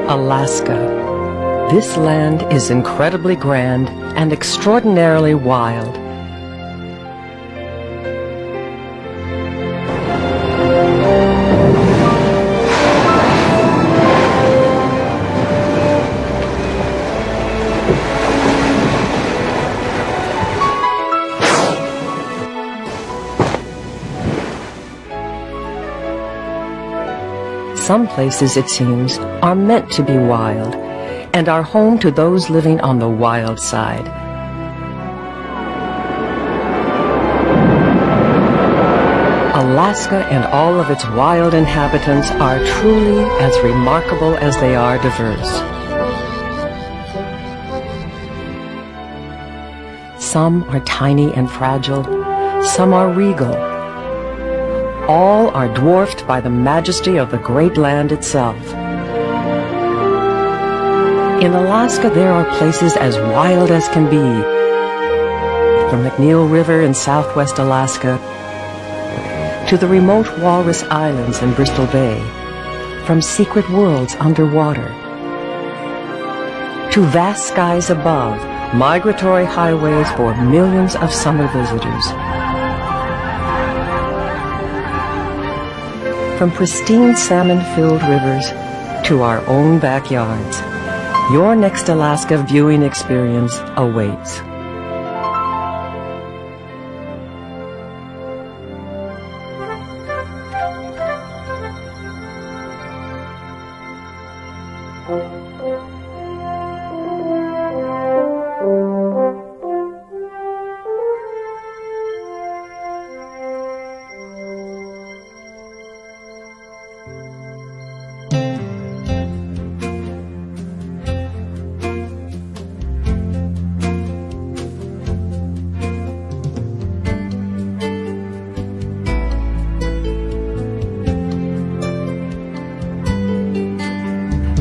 Alaska. This land is incredibly grand and extraordinarily wild. Some places, it seems, are meant to be wild and are home to those living on the wild side. Alaska and all of its wild inhabitants are truly as remarkable as they are diverse. Some are tiny and fragile, some are regal. All are dwarfed by the majesty of the great land itself. In Alaska, there are places as wild as can be. From McNeil River in southwest Alaska to the remote Walrus Islands in Bristol Bay, from secret worlds underwater to vast skies above, migratory highways for millions of summer visitors. From pristine salmon-filled rivers to our own backyards, your next Alaska viewing experience awaits.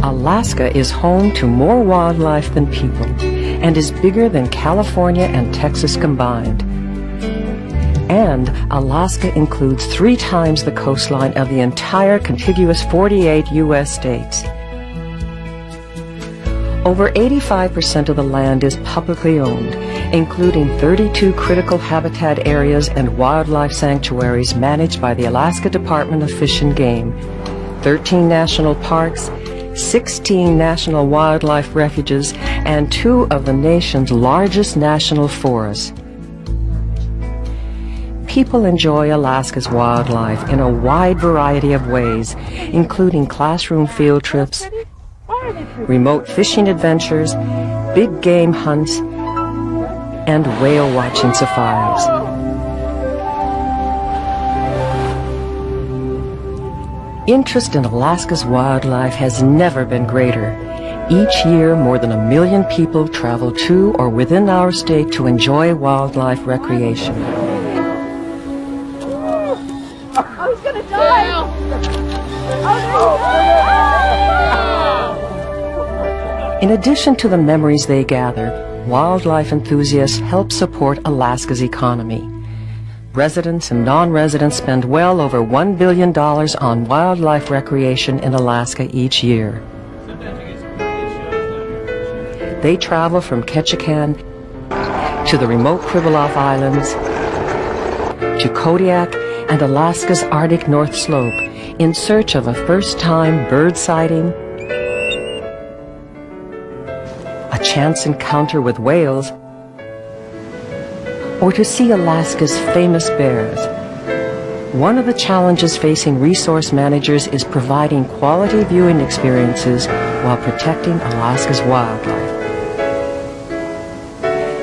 Alaska is home to more wildlife than people and is bigger than California and Texas combined. And Alaska includes 3 times the coastline of the entire contiguous 48 U.S. states. Over 85% of the land is publicly owned, including 32 critical habitat areas and wildlife sanctuaries managed by the Alaska Department of Fish and Game, 13 national parks, 16 national wildlife refuges, and 2 of the nation's largest national forests. People enjoy Alaska's wildlife in a wide variety of ways, including classroom field trips, remote fishing adventures, big game hunts, and whale watching safaris. Interest in Alaska's wildlife has never been greater. Each year, more than 1 million people travel to or within our state to enjoy wildlife recreation. Oh, he's gonna die! Oh, In addition to the memories they gather, wildlife enthusiasts help support Alaska's economy. Residents and non-residents spend well over $1 billion on wildlife recreation in Alaska each year. They travel from Ketchikan to the remote Pribilof Islands to Kodiak and Alaska's Arctic North Slope in search of a first-time bird sighting, a chance encounter with whales, or to see Alaska's famous bears. One of the challenges facing resource managers is providing quality viewing experiences while protecting Alaska's wildlife.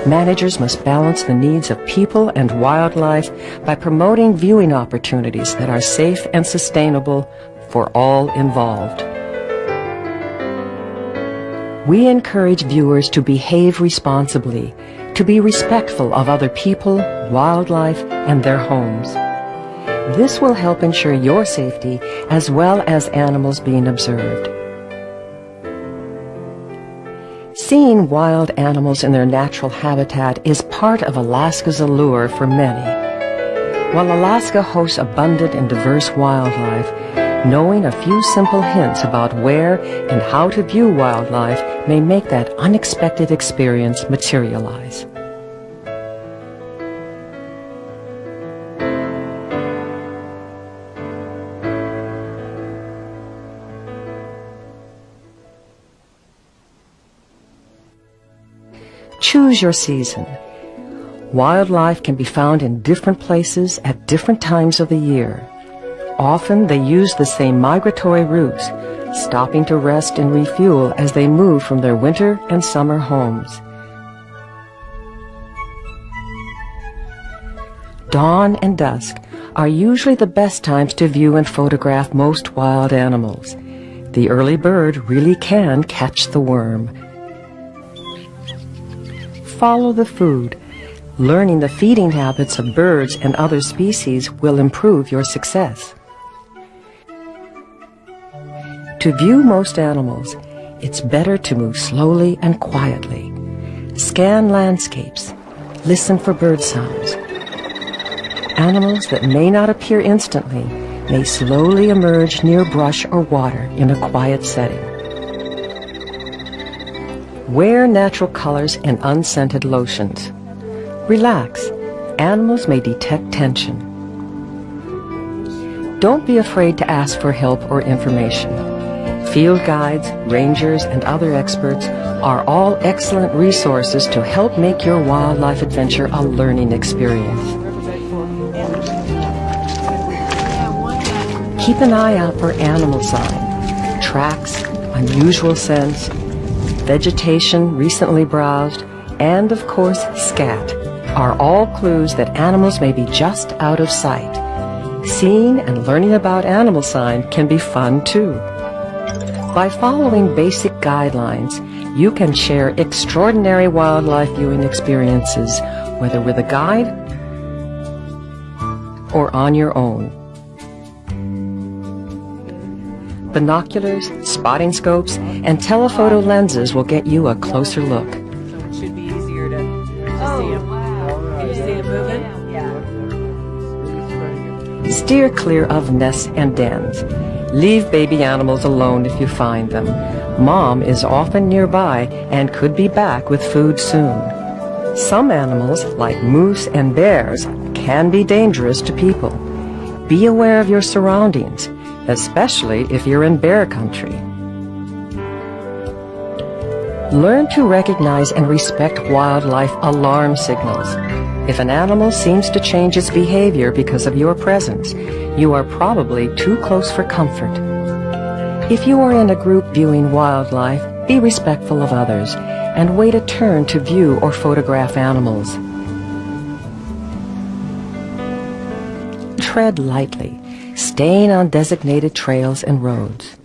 Managers must balance the needs of people and wildlife by promoting viewing opportunities that are safe and sustainable for all involved. We encourage viewers to behave responsibly, to be respectful of other people, wildlife, and their homes. This will help ensure your safety as well as animals being observed. Seeing wild animals in their natural habitat is part of Alaska's allure for many. While Alaska hosts abundant and diverse wildlife, knowing a few simple hints about where and how to view wildlife may make that unexpected experience materialize. Choose your season. Wildlife can be found in different places at different times of the year. Often they use the same migratory routes, stopping to rest and refuel as they move from their winter and summer homes. Dawn and dusk are usually the best times to view and photograph most wild animals. The early bird really can catch the worm. Follow the food. Learning the feeding habits of birds and other species will improve your success. To view most animals, it's better to move slowly and quietly. Scan landscapes. Listen for bird sounds. Animals that may not appear instantly may slowly emerge near brush or water in a quiet setting. Wear natural colors and unscented lotions. Relax. Animals may detect tension. Don't be afraid to ask for help or information. Field guides, rangers, and other experts are all excellent resources to help make your wildlife adventure a learning experience. Keep an eye out for animal sign, tracks, unusual scents, vegetation recently browsed, and of course scat are all clues that animals may be just out of sight. Seeing and learning about animal sign can be fun too. By following basic guidelines, you can share extraordinary wildlife viewing experiences, whether with a guide or on your own. Binoculars, spotting scopes, and telephoto lenses will get you a closer look. So it should be easier to see them. Can you see them moving? Yeah. Steer clear of nests and dens. Leave baby animals alone if you find them. Mom is often nearby and could be back with food soon. Some animals, like moose and bears, can be dangerous to people. Be aware of your surroundings, especially if you're in bear country. Learn to recognize and respect wildlife alarm signals. If an animal seems to change its behavior because of your presence, you are probably too close for comfort. If you are in a group viewing wildlife, be respectful of others and wait a turn to view or photograph animals. Tread lightly, staying on designated trails and roads.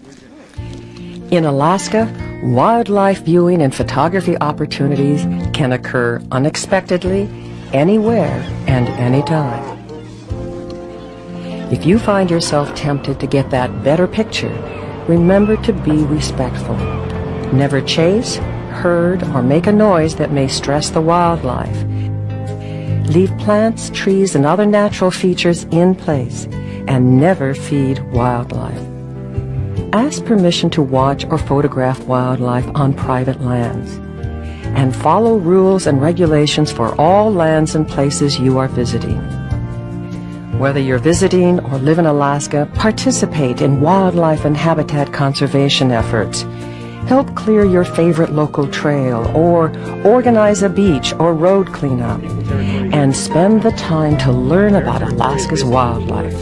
In Alaska, wildlife viewing and photography opportunities can occur unexpectedly, anywhere and anytime. If you find yourself tempted to get that better picture, remember to be respectful. Never chase, herd, or make a noise that may stress the wildlife. Leave plants, trees, and other natural features in place, and never feed wildlife. Ask permission to watch or photograph wildlife on private lands, and follow rules and regulations for all lands and places you are visiting. Whether you're visiting or live in Alaska, participate in wildlife and habitat conservation efforts. Help clear your favorite local trail or organize a beach or road cleanup. And spend the time to learn about Alaska's wildlife.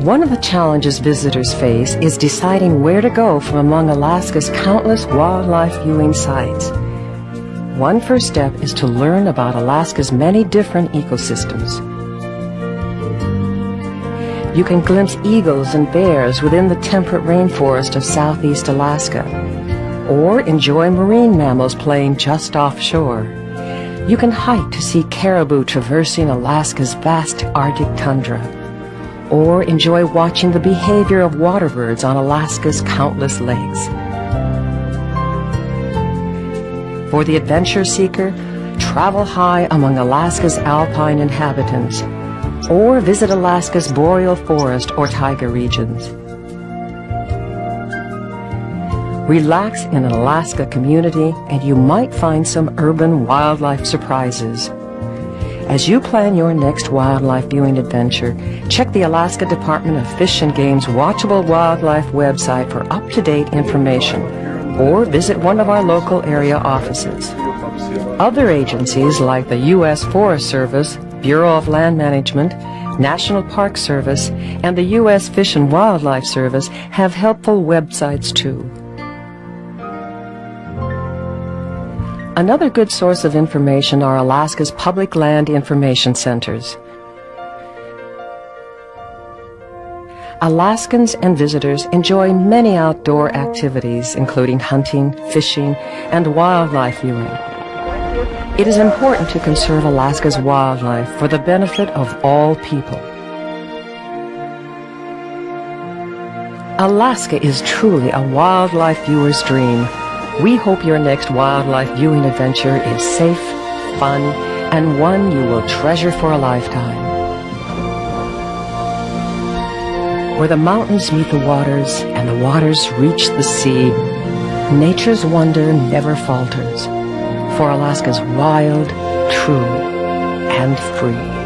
One of the challenges visitors face is deciding where to go from among Alaska's countless wildlife viewing sites. One first step is to learn about Alaska's many different ecosystems. You can glimpse eagles and bears within the temperate rainforest of southeast Alaska, or enjoy marine mammals playing just offshore. You can hike to see caribou traversing Alaska's vast Arctic tundra, or enjoy watching the behavior of water birds on Alaska's countless lakes. For the adventure seeker, travel high among Alaska's alpine inhabitants, or visit Alaska's boreal forest or taiga regions. Relax in an Alaska community and you might find some urban wildlife surprises. As you plan your next wildlife viewing adventure, check the Alaska Department of Fish and Game's Watchable Wildlife website for up-to-date information, or visit one of our local area offices. Other agencies like the U.S. Forest Service, Bureau of Land Management, National Park Service, and the U.S. Fish and Wildlife Service have helpful websites too. Another good source of information are Alaska's public land information centers. Alaskans and visitors enjoy many outdoor activities, including hunting, fishing, and wildlife viewing. It is important to conserve Alaska's wildlife for the benefit of all people. Alaska is truly a wildlife viewer's dream. We hope your next wildlife viewing adventure is safe, fun, and one you will treasure for a lifetime. Where the mountains meet the waters and the waters reach the sea, nature's wonder never falters, for Alaska's wild, true, and free.